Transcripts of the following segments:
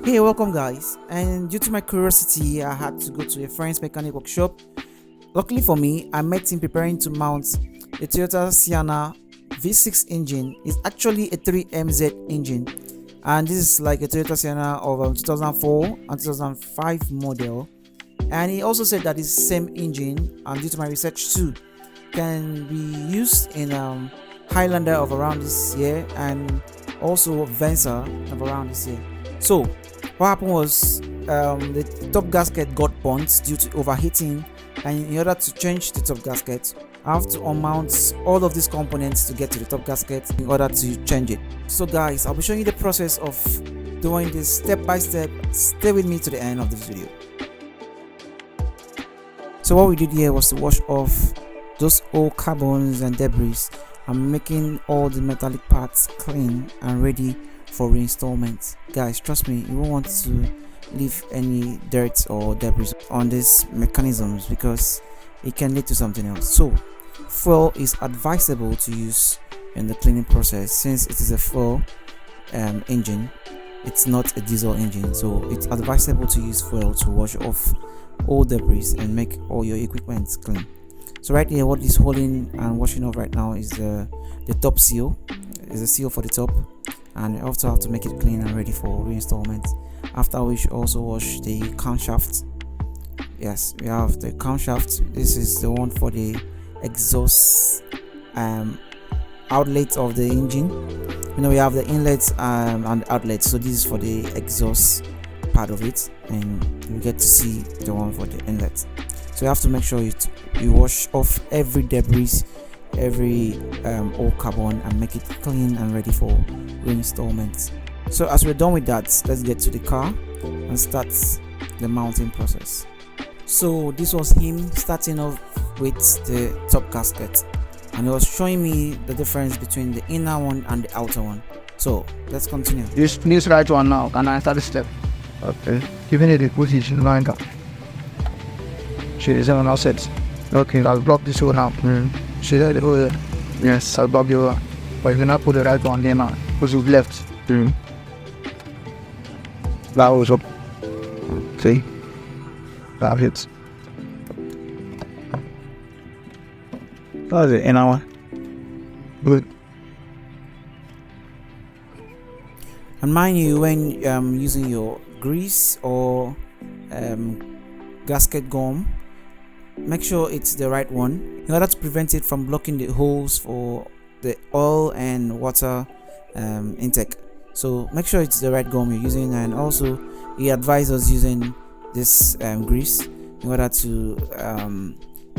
Hey, welcome guys, and due to my curiosity I had to go to a friend's mechanic workshop. Luckily for me, I met him preparing to mount a Toyota Sienna V6 engine. It's actually a 3MZ engine, and this is like a Toyota Sienna of 2004 and 2005 model. And he also said that this same engine, and due to my research too, can be used in Highlander of around this year and also Venza of around this year. So what happened was the top gasket got burnt due to overheating, and in order to change the top gasket I have to unmount all of these components to get to the top gasket in order to change it. So guys, I'll be showing you the process of doing this step by step. Stay with me to the end of this video. So what we did here was to wash off those old carbons and debris and making all the metallic parts clean and ready for reinstallment. Guys, trust me, you won't want to leave any dirt or debris on these mechanisms because it can lead to something else. So fuel is advisable to use in the cleaning process since it is a fuel engine. It's not a diesel engine, so it's advisable to use fuel to wash off all debris and make all your equipment clean. So right here, what is holding and washing off right now is the top seal. Is a seal for the top, and you also have to make it clean and ready for reinstallment. After which, also wash the camshaft. Yes, we have the camshaft. This is the one for the exhaust outlet of the engine. You know, we have the inlets and the outlets, so this is for the exhaust part of it, and you get to see the one for the inlet. So you have to make sure you wash off every debris, every old carbon, and make it clean and ready for reinstallment. So as we're done with that, let's get to the car and start the mounting process. So this was him starting off with the top gasket, and he was showing me the difference between the inner one and the outer one. So let's continue. This right one now, can I start the step? Okay. Giving it a position line up. She is on our set. Okay, I'll block this one now. She said, oh, yes, I'll block you. But you cannot put the right one there now, because you've left. That was up. See? That hits. That's the inner one. Good. And mind you, when using your grease or gasket gum, make sure it's the right one in order to prevent it from blocking the holes for the oil and water intake. So make sure it's the right gum you're using, and also he advises using this grease in order to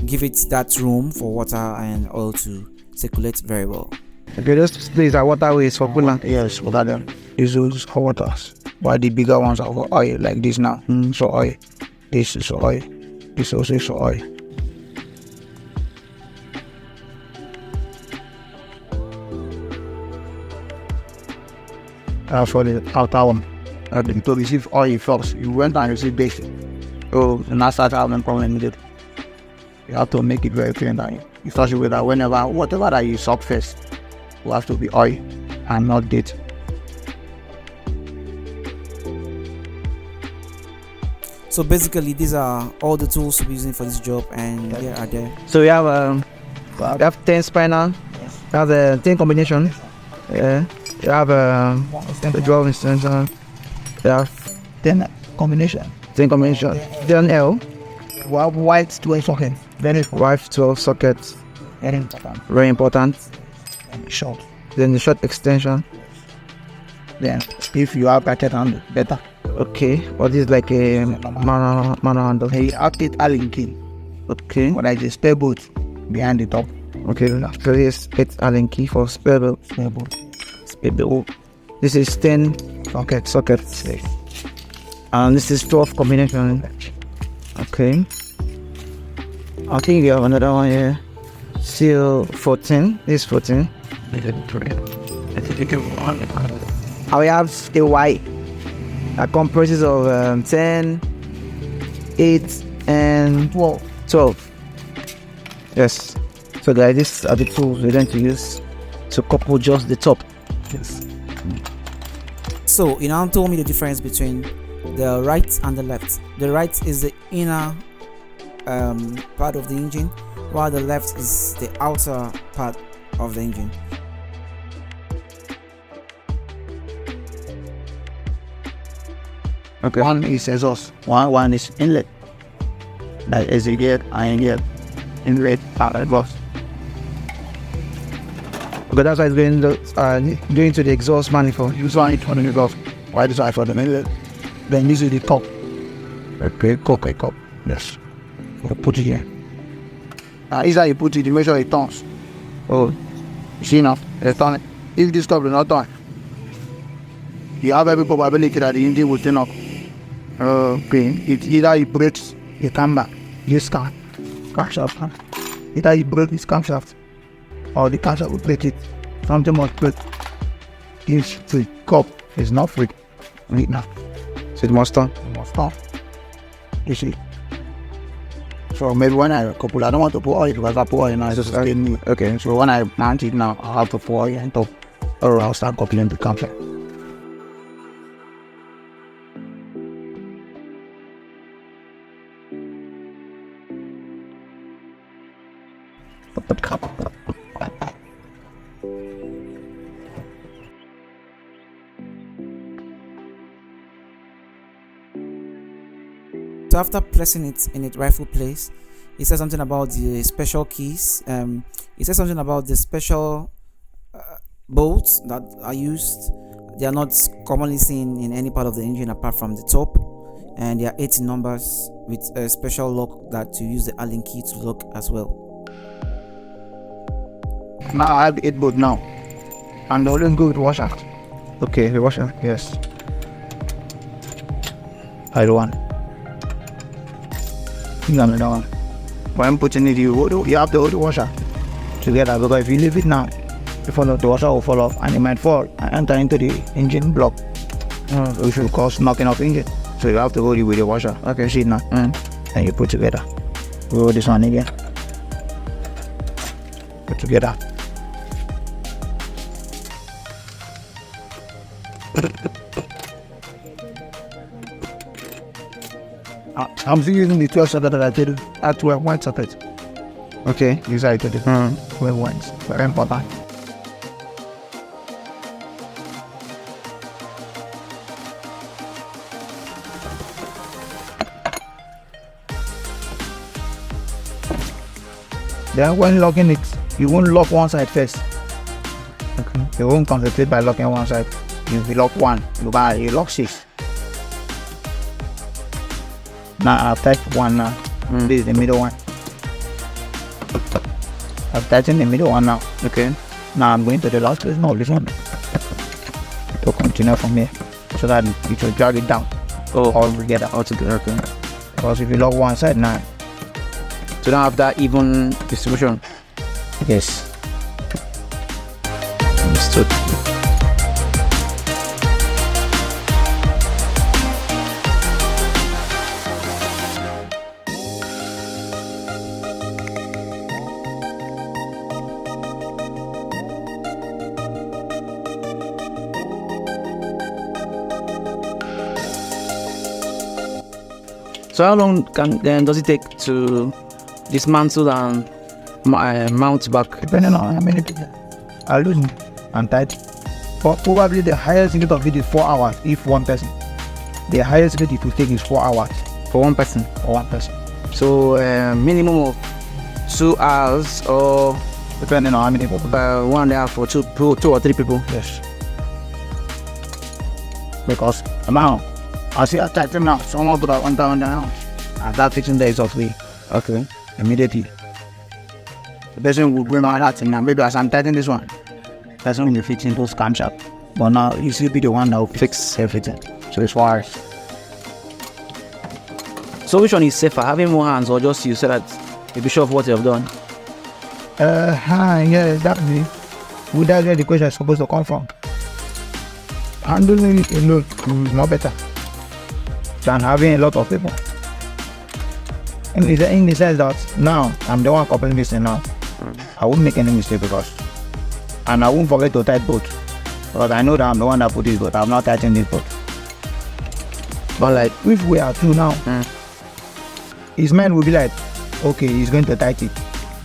give it that room for water and oil to circulate very well. Okay, this place are waterways for coolant. Yes, water them. These are hot waters. Why the bigger ones are for oil, like this now. So oil. This is oil. This also is oil. For the outer one, to receive oil first, you went and received basic. So the next start having problem with it. You have to make it very clean that you start with that whatever that you sub first will have to be oil and not date. So basically, these are all the tools to be using for this job, and here are there. So we have 10 spinal, we have the 10 combination, you have the draw extension, you have 10 combination, 10 combination, then L, we have white 12 sockets, then white 12 sockets, very important, short, then the short extension, then if you have bracket handle, better. Okay, what is like a manual handle? Hey, active Allen key. Okay. What I just spare bolt behind the top. Okay, so this is Allen key for spare bolt. Spare bolt. This is 10 sockets. And this is 12 combination. Okay. I think you have another one here. Seal 14. This is 14. I have the white. That comprises of 10, 8, and 12. Yes. So guys, these are the tools we're going to use to couple just the top. Yes. So you now told me the difference between the right and the left. The right is the inner part of the engine, while the left is the outer part of the engine. Okay. One is exhaust, one is inlet. Like exit and inlet, inlet and exhaust. Okay, that's why it's going to the exhaust manifold. Use one for the exhaust. Why this one for the inlet? Then use the cup. Okay, cup. Yes. You put it here. Either you put it, you make sure it turns. Oh, you see now, it's turning. If this cup does not turn, you have every probability that the engine will turn up. Okay, it either it breaks the camber, this camshaft. Either it breaks this camshaft, or the camshaft will break it. Something must break. If the cup is not free, right now, So it must turn. it must turn. You see. So maybe when I couple, I don't want to put oil because I put oil now. It's just getting Okay. so when I mount it now, I have to pour oil on top, or I'll start coupling the camshaft. So after placing it in its rightful place, it says something about the special keys. It says something about the special bolts that are used. They are not commonly seen in any part of the engine apart from the top, and there are 18 numbers with a special lock that you use the Allen key to lock as well. Now I have the 8 bolt now, and the only go with washer. Okay, the washer. Yes. I don't want. Another one. When putting it, you have to hold the washer together because if you leave it now, the washer will fall off and it might fall and enter into the engine block, which will cause knocking off engine. So you have to hold it with the washer. Okay, see it now. And you put together. Roll this one again. Put together. I'm still using the 12 socket that I did at 12 1 socket. Okay. These are the 12 ones. Very important. Then when locking it, you won't lock one side first. Okay. You won't concentrate by locking one side. You lock one, you lock 6. Now I've touched one now. This is the middle one. I've touched in the middle one now. Okay. Now I'm going to the last place. No, this one. To continue from here, so that it will drag it down. Oh, all together. altogether. Okay. Because if you lock one side now, So now have that even distribution. yes. Understood. So how long does it take to dismantle and mount back? Depending on how many people are losing and tight. But probably the highest rate of it is 4 hours if one person. The highest rate it will take is 4 hours For one person? for one person. So minimum of 2 hours or Depending on how many people. 1.5 for two or three people. Yes. Because now, I see I type them now. Someone put out 1,000 down. I start fixing the exhaust way Okay. immediately. The person will bring my that thing now. Maybe as I'm tightening this one, the person will be fixing those camshaft. But now you still be the one that will fix everything. So it's 4 hours. So which one is safer, having more hands or just you so that you be sure of what you have done? Yeah, exactly. Well, that's where the question is supposed to come from. Handling it alone is more better than having a lot of people. And in the sense that now I'm the one coupling this thing now, I won't make any mistake because, and I won't forget to tight both. Because I know that I'm the one that put this, but I'm not touching this boat. But like, if we are two now, his man will be like, okay, he's going to tight it.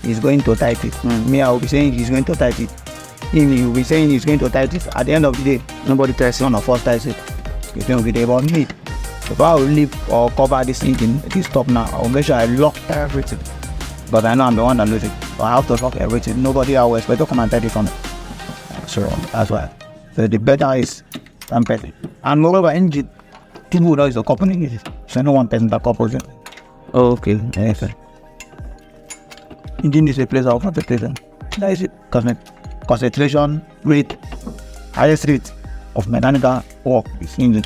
He's going to tight it. Me, I will be saying he's going to tight it. He will be saying he's going to tight it. At the end of the day, nobody ties it. None of us ties it. It's going to be there about me. If I will leave or cover this engine, this top now, I'll make sure I lock everything. But I know I'm the one that loses it. So I have to lock everything. Nobody else will expect to come and tight it from it. So that's why. So the better is I'm petty. And moreover, engine, two is a coupling it. So no one person that couples it. Oh, okay. Yes, sir. Engine is a place of concentration. That is it. Concentration rate, highest rate of mechanical work is engine.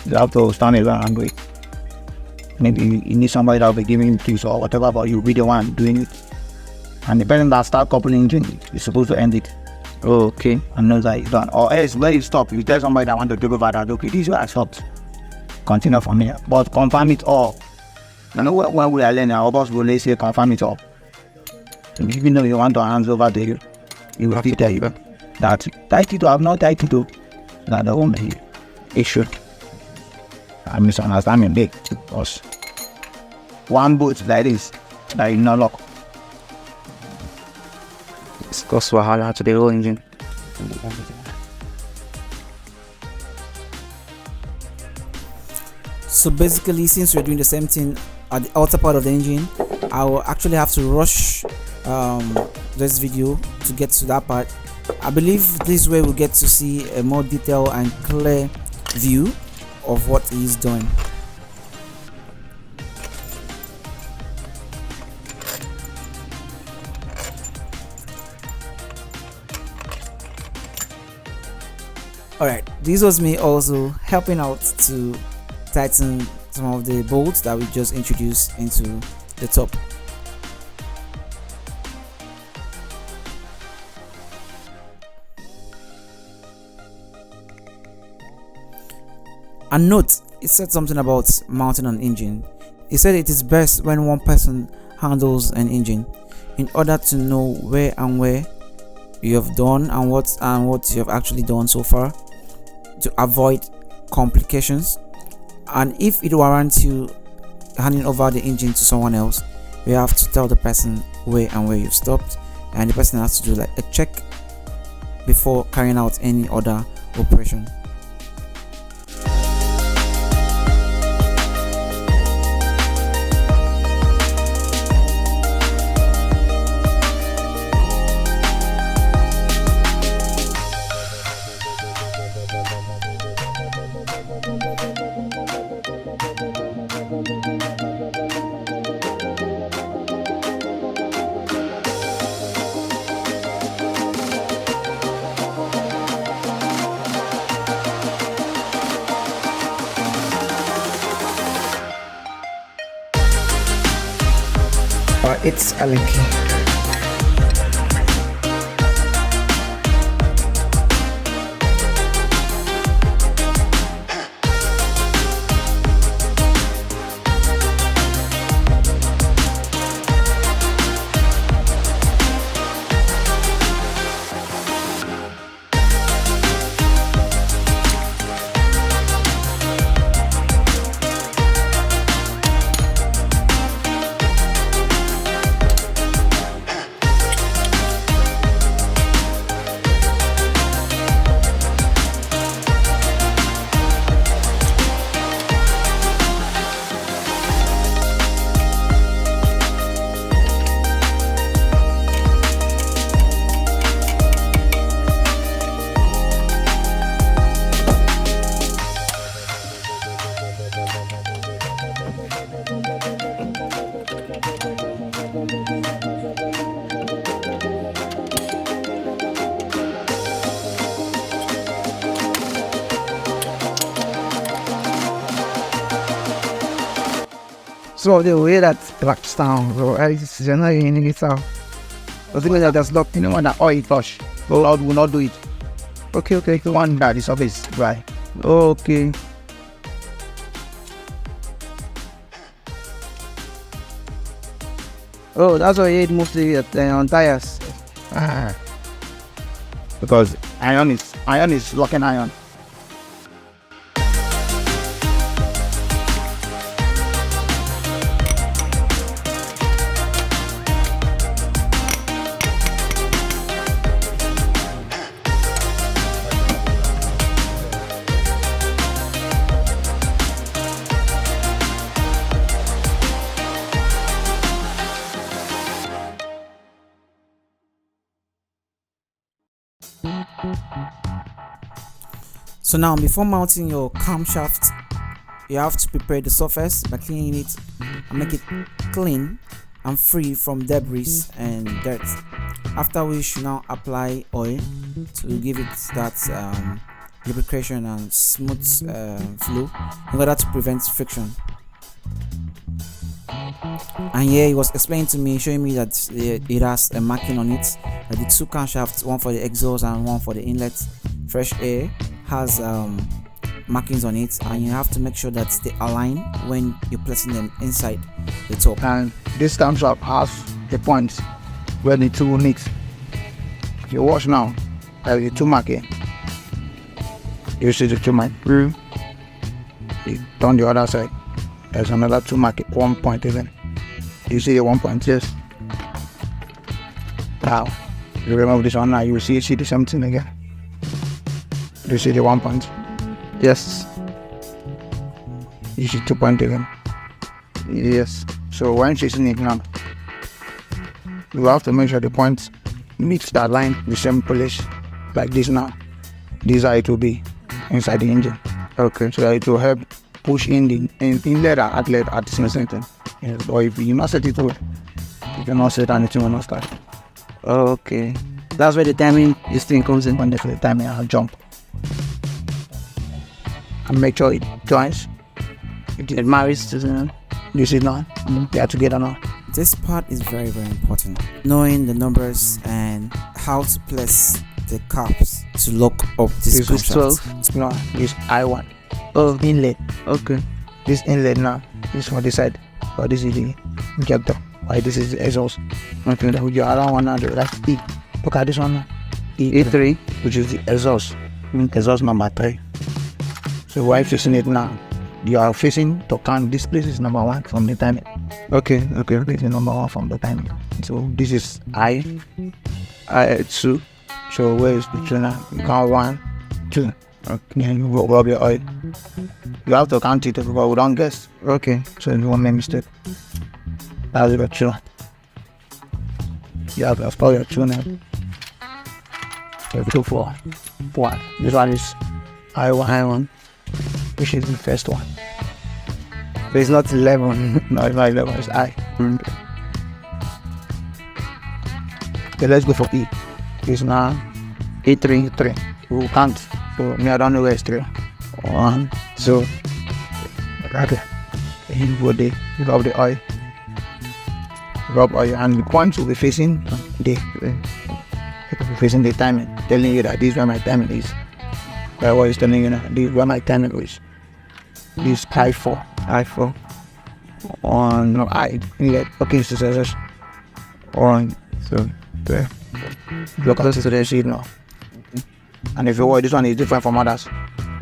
You have to stand around and do it. Maybe you need somebody that will be giving tips or whatever, but you'll be the one doing it. And the person that start coupling engine is supposed to end it. Oh, okay. And knows that it's done. Or else where you stop, you tell somebody that want to take over that, okay, this is where I stopped. Continue from here. But confirm it all. You know when we are learning, our boss will say confirm it all. So even though you want to hands over to you, he will still tell you that tight it or have not tight it to that the only issue. I misunderstand me big because one boat like this that you not lock. It's cause wahala to the whole engine. So basically, since we're doing the same thing at the outer part of the engine, I will actually have to rush this video to get to that part. I believe this way we'll get to see a more detailed and clear view of what he's doing. Alright, this was me also helping out to tighten some of the bolts that we just introduced into the top. And note, it said something about mounting an engine. It said it is best when one person handles an engine in order to know where you have done and what you have actually done so far, to avoid complications. And if it warrants you handing over the engine to someone else, you have to tell the person where you've stopped, and the person has to do like a check before carrying out any other operation. It's a link. So the way that tracks down, bro, I just in it out. The thing is that there's locked, You know when that oil flush, go out will not do it. okay. The one that is always dry. Okay. Oh, that's why you mostly on tires. Because Iron is locking iron. So now, before mounting your camshaft, you have to prepare the surface by cleaning it and make it clean and free from debris and dirt. After which you now apply oil to give it that lubrication and smooth flow in order to prevent friction. And here he was explaining to me, showing me that it has a marking on it, the two camshafts, one for the exhaust and one for the inlet fresh air, has markings on it, and you have to make sure that they align when you're placing them inside the top. And this camshaft has the points where the two meet. If you watch now, there is the two marking. You see the two mark. You turn the other side. There's another two mark, 1 point even. You see the 1 point? Yes. Now, you remove this one now, you will see the same thing again. You see the 1 point? Yes. You see 2 point again? Yes. So when chasing it now, you have to make sure the points meet that line the same place, like this now. This is how it will be inside the engine. Okay. So that it will help push in the inlet and outlet at the same center. Yes. Or if you not set it well, you cannot set anything will not start. Okay. That's where the timing this thing comes in. When the timing I'll jump. And make sure it joins. It marries to the... You see now? They are together now. This part is very, very important. Knowing the numbers and how to place the caps to lock up this This is camshaft. No, this I1. Oh, Inlet. okay. This inlet now is for this side. But this is the injector. Why this is the exhaust. Okay. Then with your other one now, that's E. Look at this one now. E3. Which is the exhaust. Exhaust number 3. So while facing it now, you are facing to count this place is number 1 from the timing. Okay. Okay. This is number 1 from the timing. So this is I2. So where is the trainer? You count 1, 2. Okay. Then you rub your oil. You have to count it because we don't guess. Okay. So you won't make mistake. That's the true. You have to spell your true name. So 2, 4, 1. This one is I1, which is the first one. So it's not 11. No, it's not 11, it's I. Okay, let's go for E. It's now E3. 3. We count. So me, I don't know where it's 3. 1, 2. Okay. Then you go there, you rub the oil. Rub oil, and the points will be facing the facing the timing, telling you that this is where my timing is. That's what it's telling you now. This is where my timing is. This is I4. I4. On no I inlet. Okay, so on So there. look at the sheet now. And if you watch, this one is different from others.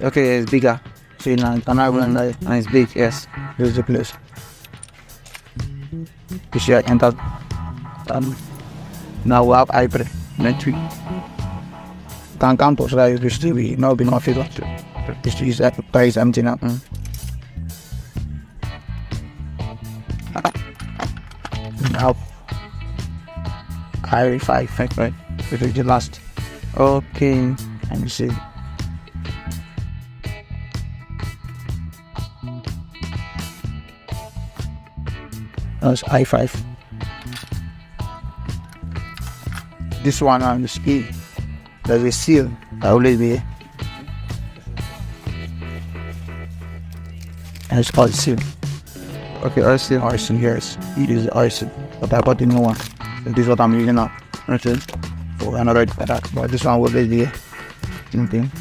Okay, it's bigger. See now, you cannot even And it's big, yes. This is the place. You see I entered. Now we have I3. Metric. Can count so that it still be not figure. This is is empty now. Now I5, right? Which is the last. Okay. And you see. That's I5. This one on the ski, there's a seal that always be here. And it's called seal. Okay, I see. Arson here is it is arson. But I got the new one. And this is what I'm using now. Okay. So I'm not ready for that. But this one will be here. Same thing.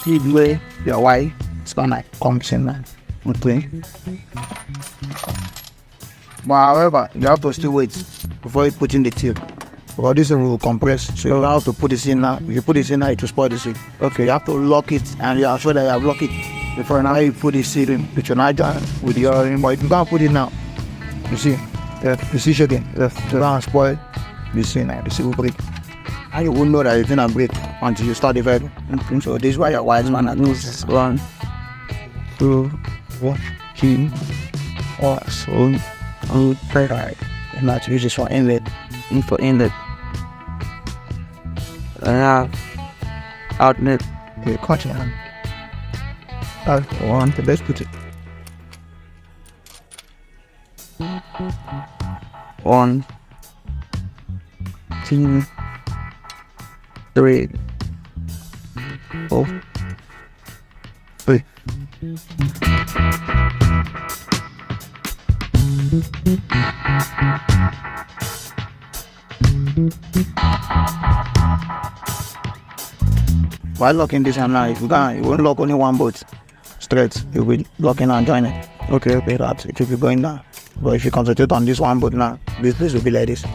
See the way your wife it's gonna comes in man. Okay. But however, you have to still wait before you put in the tube. Because this thing will compress. So you have to put this in now. If you put this in now, it will spoil the seed. Okay, you have to lock it and you are sure that you have locked it before now you put the seed in. Which you're not done with your ring, but you can't put it now. You see? You see shaking. You can't spoil the seed now. The seed will break. And you won't know that it's gonna break until you start the verb. So this is why your wise man knows 1, 2, 3, 4, so 3. And that's use this for inlet. For inlet. I have outlet. Okay, cut it on. One, let's put it. 1, 2, 3, 4, 3. While locking this hand now, if you can't, you won't lock only one boat straight. You'll be locking and joining it. Okay, that it will be going down. But if you concentrate on this one boat now, this will be like this.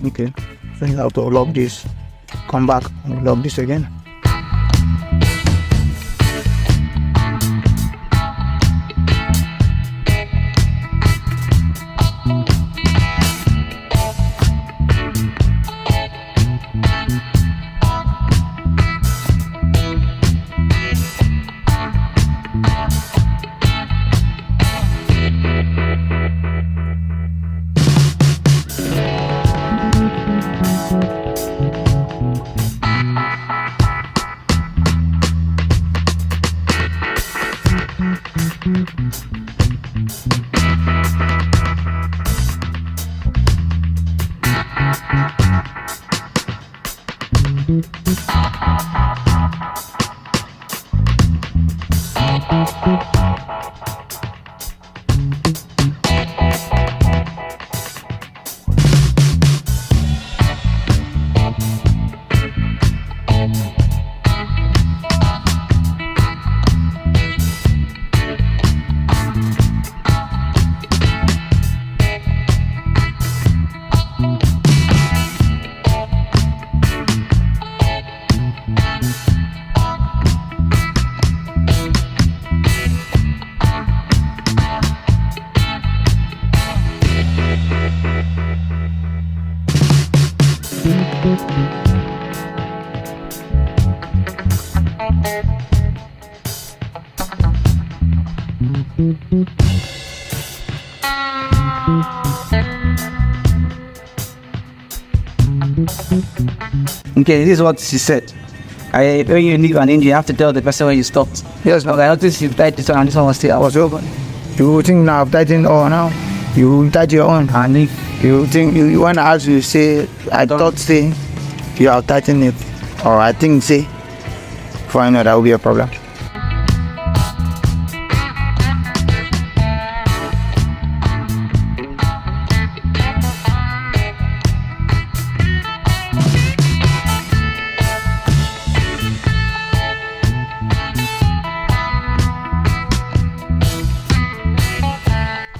Okay. So you have to lock this, come back and lock this again. Okay, this is what she said. When you leave an engine, you have to tell the person when you stopped. Yes, Okay, I noticed you tied this one and this one was still out. was open. You think now I've tightened all now? You tighten your own. And if You think you want to ask you say I thought say you have tightened it, or I think say for I know that will be a problem.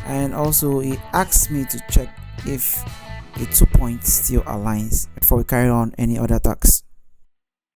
And also it asks me to check if the 2 points still aligns before we carry on any other tasks.